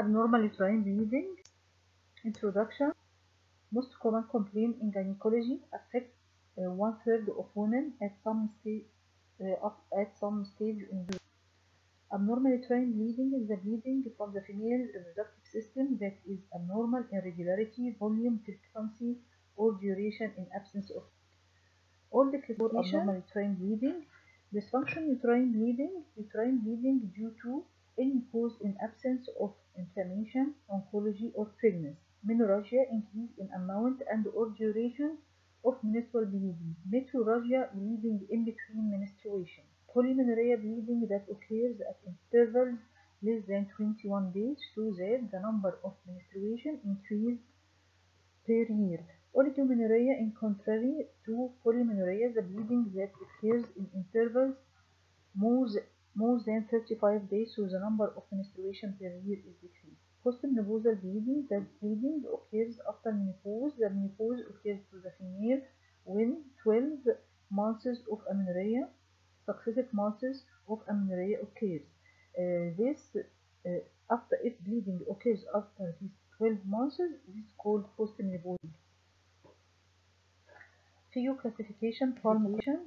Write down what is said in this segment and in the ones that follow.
Abnormal uterine bleeding. Introduction. Most common complaint in gynecology affects one-third of women at some stage in the. Abnormal uterine bleeding is the bleeding from the female reproductive system that is abnormal in regularity, volume, frequency, or duration in absence of all the classification. Abnormal uterine bleeding. Dysfunction uterine bleeding due to any cause in absence of inflammation, oncology, or pregnancy. Menorrhagia, increase in amount and or duration of menstrual bleeding. Metrorrhagia, bleeding in between menstruation. Polymenorrhea, bleeding that occurs at intervals less than 21 days, shows that the number of menstruation increased per year. Oligomenorrhea, in contrary to polymenorrhea, the bleeding that occurs in intervals more, more than 35 days, so the number of menstruation per year is decreased. Postmenopausal bleeding, the bleeding occurs after menopause. The menopause occurs to the female when 12 months of amenorrhea, successive months of amenorrhea occurs. After if bleeding occurs after these 12 months, this is called postmenopausal. Few classification formation.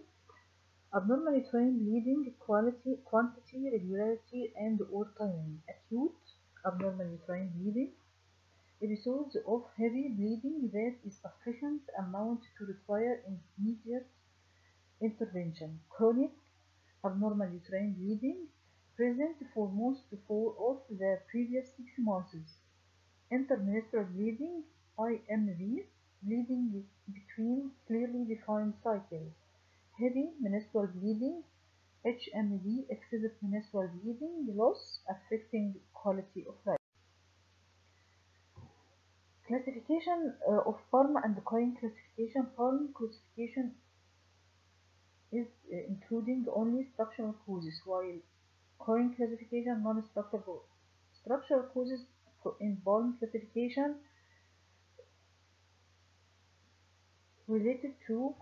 Abnormal uterine bleeding, quantity, regularity, and or timing. Acute abnormal uterine bleeding. Episodes of heavy bleeding that is sufficient amount to require immediate intervention. Chronic abnormal uterine bleeding, present for most of the previous 6 months. Intermenstrual bleeding, IMV, bleeding between clearly defined cycles. Heavy menstrual bleeding, HMB, excessive menstrual bleeding, loss affecting quality of life. Classification of Palm and Cohen classification. Palm classification is including only structural causes, while Cohen classification non-structural. Structural causes in Palm classification related to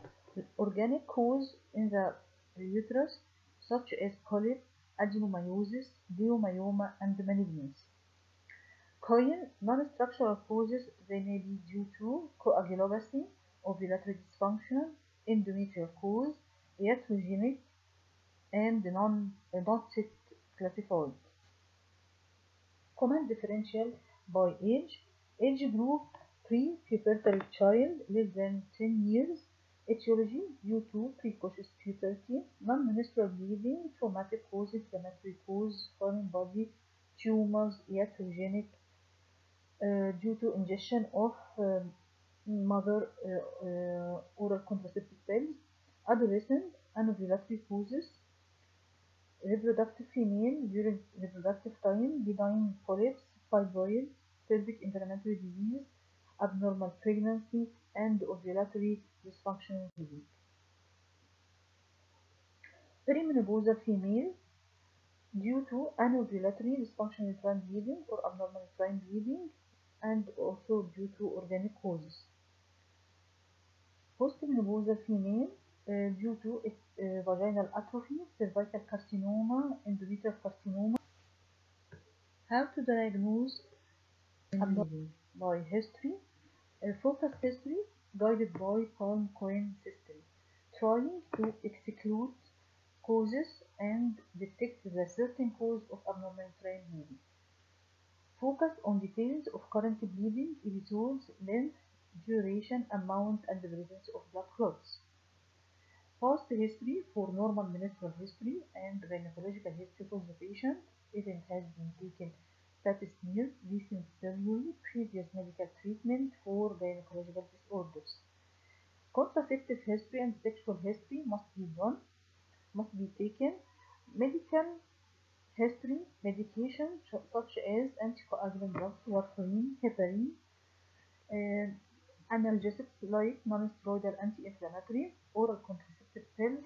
organic cause in the uterus, such as polyp, adenomyosis, leiomyoma, and malignancy. Cohen non-structural causes, they may be due to coagulopathy, ovulatory dysfunction, endometrial cause, iatrogenic, and not yet classified. Common differential by age. Age group pre-pubertal child less than 10 years. Etiology due to precocious puberty, non-menstrual bleeding, traumatic cause, inflammatory cause, foreign body, tumors, iatrogenic, due to ingestion of mother oral contraceptive pills. Adolescent, anovulatory causes. Reproductive female during reproductive time, benign polyps, fibroids, pelvic inflammatory disease, abnormal pregnancy, and ovulatory dysfunctional disease. Perimenopausal female due to anovulatory dysfunctional uterine bleeding or abnormal uterine bleeding, and also due to organic causes. Postmenopausal female due to vaginal atrophy, cervical carcinoma, endometrial carcinoma. How to diagnose bleeding? By history, focused history guided by Palm-Cohen history, trying to exclude causes and detect the certain cause of abnormal uterine bleeding. Focus on details of current bleeding, episodes, length, duration, amount, and the presence of blood clots. Past history for normal menstrual history and gynecological history for the patient. Event has been taken pap smear, recent surgery, previous medical treatment for gynecological disorders. Contraceptive history and sexual history must be taken. Medical history, medication such as anticoagulant drugs, warfarin, heparin, analgesics like non-steroidal anti-inflammatory, oral contraceptive pills.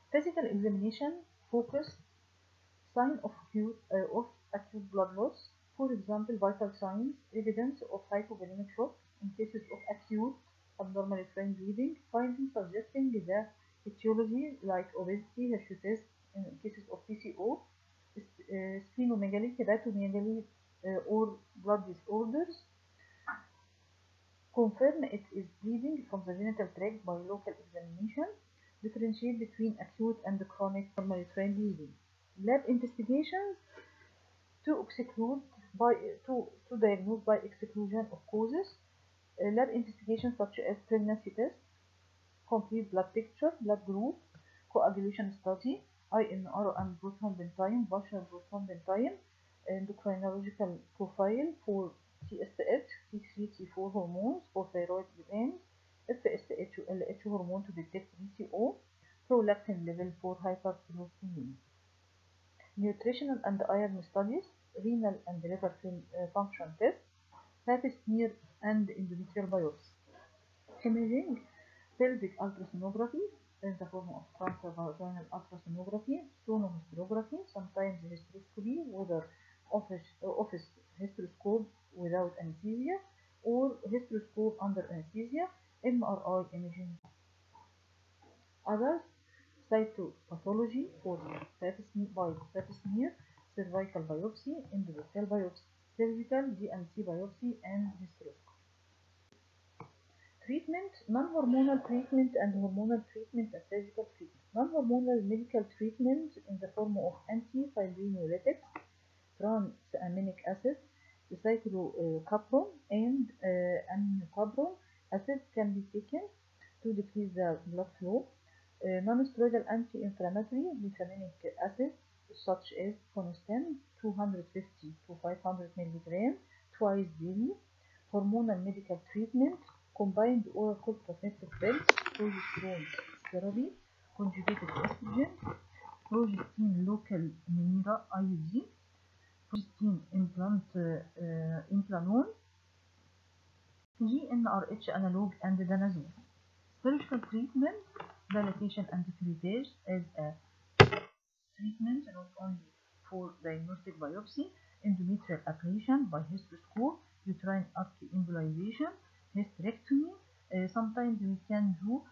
Physical examination focus sign of acute blood loss, for example, vital signs, evidence of hypovolemic shock in cases of acute abnormal uterine bleeding, findings suggesting the etiology like obesity, hirsutism, in cases of PCO, splenomegaly, hepatomegaly, or blood disorders. Confirm it is bleeding from the genital tract by local examination. Differentiate between acute and chronic primary train bleeding. Lab investigations to exclude by to diagnose by exclusion of causes. Lab investigations such as pregnancy test, complete blood picture, blood group, coagulation study, INR and prothrombin, partial prothrombin, endocrinological profile for TSH, T3, T4 hormones for thyroid glands, FSH, LH hormone to detect PCO, prolactin level for hyperprolactinemia. Nutritional and iron studies, renal and liver function tests, pap smear and endometrial biopsy. Imaging, pelvic ultrasonography in the form of transvaginal ultrasonography, sonohysterography, sometimes hysteroscopy, whether office hysteroscope without anesthesia or hysteroscope under anesthesia, MRI imaging. Others, cytopathology for pap smear, cervical biopsy, endometrial biopsy, cervical DNC biopsy, and hysteroscopy. Treatment, non-hormonal treatment and hormonal treatment and surgical treatment. Non-hormonal medical treatment in the form of antifibrinolytics, tranexamic acid, cyclocapron, and aminocapron acid can be taken to decrease the blood flow. Non-steroidal anti-inflammatory vitaminic acid such as Coniston 250 to 500 mg twice daily. Hormonal medical treatment, combined oral contraceptive pills, progesterone therapy, conjugated estrogen, progestin local minera IUD, progestin implanon, GnRH analog, and danazol. Surgical treatment, dilatation and curettage as a treatment not only for diagnostic biopsy, endometrial ablation by hysteroscope, uterine artery embolization, hysterectomy. Sometimes we can do